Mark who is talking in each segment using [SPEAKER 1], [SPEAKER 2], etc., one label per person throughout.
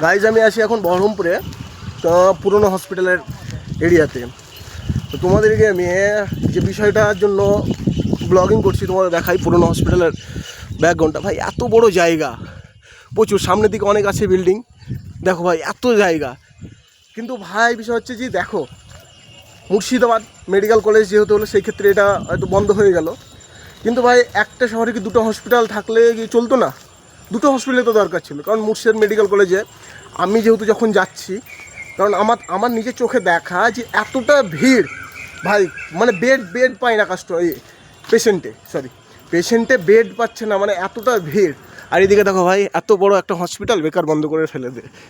[SPEAKER 1] Guys আমি আছি এখন বহরমপুরে, পুরনো হসপিটালের এরিয়াতে। তো তোমাদেরকে আমি যে বিষয়টার জন্য ব্লগিং করছি তোমাদের দেখাই। পুরনো হসপিটালের ব্যাকগ্রাউন্ডটা ভাই, এত বড় জায়গা, প্রচুর সামনের দিকে অনেক আছে বিল্ডিং। দেখো ভাই এত জায়গা, কিন্তু ভাই বিষয় হচ্ছে যে দেখো মুর্শিদাবাদ মেডিকেল কলেজ যেহেতু হলো, সেই ক্ষেত্রে এটা হয়তো বন্ধ হয়ে গেল। কিন্তু ভাই একটা শহরে কি দুটো হসপিটাল থাকলে কি চলতো না? দুটো হসপিটালে তো দরকার ছিল, কারণ মুর্শিদাবাদ মেডিকেল কলেজে আমি যেহেতু যখন যাচ্ছি, কারণ আমার নিজের চোখে দেখা যে এতটা ভিড় ভাই, মানে বেড পায় না পেশেন্টে বেড পাচ্ছে না, মানে এতটা ভিড়। আর এদিকে দেখো ভাই, এত বড় একটা হসপিটাল বেকার বন্ধ করে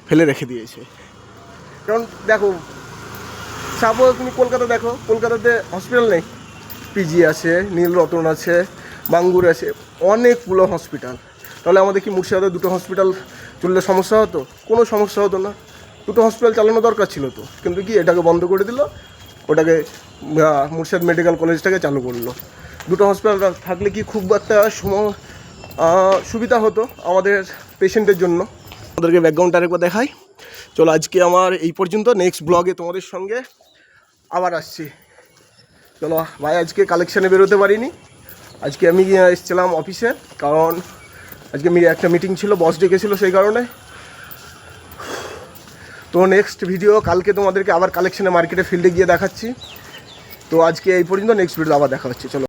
[SPEAKER 1] ফেলে রেখে দিয়েছে। কারণ দেখো, সাপোজ তুমি কলকাতা দেখো, কলকাতাতে হসপিটাল নেই, পিজি আছে, নীলরতন আছে, বাঙ্গুর আছে, অনেকগুলো হসপিটাল। তাহলে আমাদের কি মুর্শিদাবাদে দুটো হসপিটাল চললে সমস্যা হতো? কোনো সমস্যা হতো না। দুটো হসপিটাল চালানো দরকার ছিল তো, কিন্তু কি এটাকে বন্ধ করে দিল, ওটাকে মুর্শিদাবাদ মেডিকেল কলেজটাকে চালু করলো। দুটো হসপিটাল থাকলে কি খুব একটা সুবিধা হতো আমাদের পেশেন্টের জন্য। আমাদেরকে ব্যাকগ্রাউন্ডটা আরেকবার দেখাই। চলো আজকে আমার এই পর্যন্ত, নেক্সট ব্লগে তোমাদের সঙ্গে আবার আসছি। চলো ভাই, আজকে কালেকশানে বেরোতে পারিনি। আজকে আমি এসেছিলাম অফিসে, কারণ আজকে একটা মিটিং ছিল, বস ডেকেছিল, সেই কারণে। তো নেক্সট ভিডিও কালকে তোমাদেরকে আবার কালেকশানে মার্কেটে ফিল্ডে গিয়ে দেখাচ্ছি। তো আজকে এই পর্যন্ত, নেক্সট ভিডিও আবার দেখা হচ্ছে। চলো।